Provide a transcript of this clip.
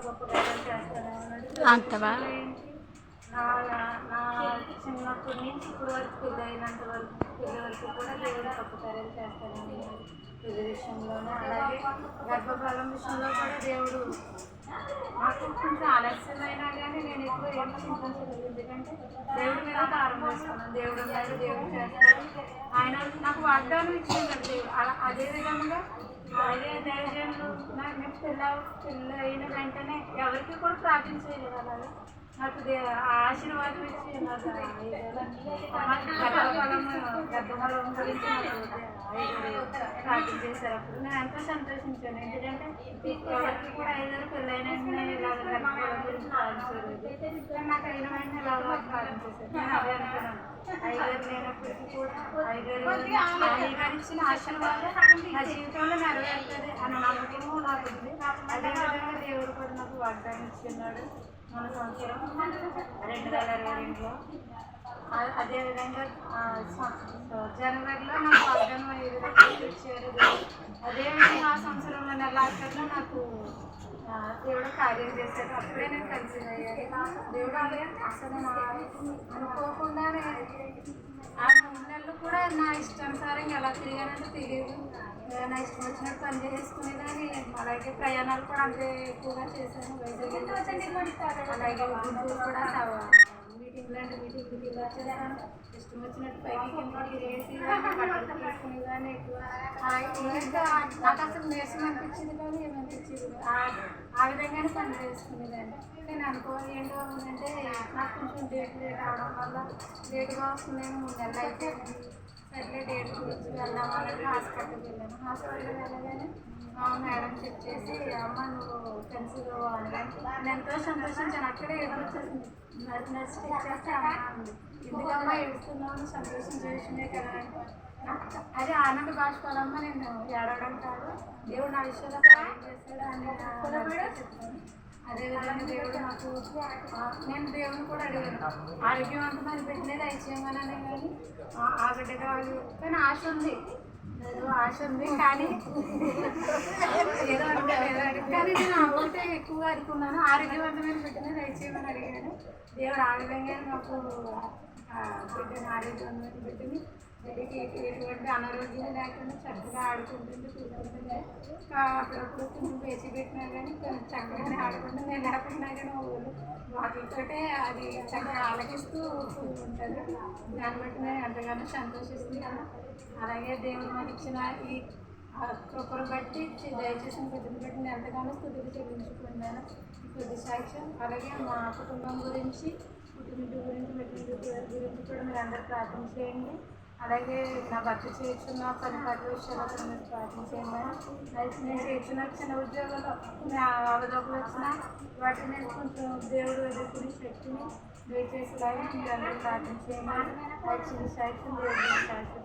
గొప్ప కార్యాలు చేస్తానే ఉన్నాడు. అంత బాగా నా నా చిన్నప్పటి నుంచి ఇప్పుడు వరకు పెళ్ళి అయినంత వరకు పెళ్ళి వరకు కూడా దేవుడు గొప్ప కార్యాలు చేస్తానే ఉన్నాడు. పెళ్లి విషయంలోనే అలాగే గర్భఫలం విషయంలో కూడా దేవుడు నాకు కొంచెం ఆలస్యమైనా కానీ నేను ఎక్కువ ఏం చింతించలేదు. ఎందుకంటే దేవుడి మీద దారం వేసుకున్నాను. దేవుడు ఉన్నాడు, దేవుడు చేస్తాడు. ఆయన నాకు వాగ్దానం ఇచ్చింది దేవుడు. అదే విధంగా అదే దైవజనులు నాకు పెళ్ళి అయిన వెంటనే ఎవరికి కూడా ప్రార్థించలేదు. అలాగే నాకు ఆశీర్వాదం ఇచ్చి నాకు గర్భఫలం గురించి ప్రార్థన చేశారు. అప్పుడు నేను ఎంతో సంతోషించాను. ఎందుకంటే ఎవరికి కూడా ఐదారు పెళ్ళైన వెంటనే ఇలాగ గర్భఫలం గురించి ప్రార్థించలేదు. నాకు అయిన వెంటనే ఇలాగ ప్రార్థించేశారు. నేను అదే అనుకున్నాను. ఐదారు లేనప్పటికీ కూడా ఐదారు ఇచ్చిన ఆశీర్వాదం నా జీవితంలో నెరవేరుతుంది అన్న నమ్మకము నాకు ఉంది. అదేవిధంగా దేవుడు కూడా నాకు వాగ్దానం ఇస్తున్నాడు. మన సంవత్సరం 2022లో అదేవిధంగా జనవరిలో నాకు వాగ్దానం ఇచ్చారు. అదేవిధంగా ఆ సంవత్సరంలో నెలాఖరులో నాకు దేవుడు కార్యం చేశాడు. అప్పుడే నేను కన్సీవ్ అయ్యాను. దేవుడు అసలు అనుకోకుండానే ఆ 3 నెలలు కూడా నా ఇష్టానుసారంగా ఎలా తిరిగానంటే తెలియదు. నా ఇష్టం వచ్చినట్టు పని చేసుకునేదాన్ని. అలాగే ప్రయాణాలు కూడా అంతే ఎక్కువగా చేశాను. వైజాగ్ అలాగే గుంటూరు కూడా మీటింగ్ లాంటి మీటింగ్కి ఇలా చేశాను. ఇష్టం వచ్చినట్టు పైకి కిందకి తిరిగేసేదాన్ని, బట్టలు తీసుకునేదాన్ని ఎక్కువ. ఇంకా నాకు అసలు నీరసం అనిపించింది కానీ ఏమనిపించింది ఆ విధంగానే పని చేసుకునేదాన్ని. నేను అనుకోవాలి ఏంటో అంటే నాకు కొంచెం డేట్ లేట్ అవడం వల్ల లేట్గా వస్తుందేమో 3 నెలలు అయితే సర్లే డేట్ గురించి వెళ్దాం అన్నట్టు హాస్పిటల్కి వెళ్ళాను. హాస్పిటల్కి వెళ్ళగానే మేడం చెక్ చేసి అమ్మ నువ్వు కన్సీవ్ అవ్వాలి. నేను ఎంతో సంతోషించాను. అక్కడే ఎదురు వచ్చేసింది. నర్స్ చెక్ చేస్తే అమ్మ ఉంది. ఎందుకమ్మా ఏడుస్తున్నావు, సంతోషించే విషయమే కదా అంటే అదే ఆనంద బాష్పాలమ్మ. నేను ఏడవడం కాదు, దేవుడు నా విషయంలో సహాయం చేస్తాడు అని చెప్తాను. అదేవిధంగా దేవుడు నాకు నేను దేవుని కూడా అడిగాను ఆరోగ్యవంతమైన బిడ్డనే దయచేయమని కానీ ఆ బిడ్డ కావాలి. కానీ ఆశ ఉంది, ఆశ ఉంది కానీ ఏదో కానీ నేను ఒకటే ఎక్కువగా అనుకున్నాను. ఆరోగ్యవంతమైన బిడ్డనే దయచేయమని అడిగాను. దేవుడు ఆ విధంగా నాకు బిడ్డని ఆరోగ్యవంతమైన బిడ్డని బిడ్డకి ఎటువంటి అనారోగ్యం లేకుండా చక్కగా ఆడుకుంటుంది, కూర్చుంటుంది. అప్పుడప్పుడు కొంచెం పేచి పెట్టినా కానీ చక్కగానే ఆడుకుంటుంది. నేను లేకపోయినా కానీ వాటితోటే అది చక్కగా ఆలకిస్తూ ఉంటుంది. దాన్ని బట్టి నేను ఎంతగానో సంతోషిస్తున్నాను. అలాగే దేవుడు మనకి ఇచ్చిన ఈ కృపను బట్టి దయచేసిన బిడ్డను బట్టి నేను ఎంతగానో స్థుతులు చెల్లించుకున్నాను. కొద్ది సాక్ష్యం. అలాగే మా కుటుంబం గురించి, పుట్టినింటి గురించి, మెట్టినింటి గురించి కూడా మీరు అందరూ ప్రార్థన చేయండి. అలాగే నా భర్త చేర్చున్న పని విషయాలు మీరు ప్రార్థన చేయండి. నేను చేర్చున్న చిన్న ఉద్యోగంలో అవలోకలు వచ్చిన వాటిని నేను కొంచెం దేవుడు ఎదుర్కొని శక్తిని దయచేసేలాగా మీరు అందరూ ప్రార్థన చేయండి. చిన్న సాక్ష్యం దేవుడు సాక్ష్యం.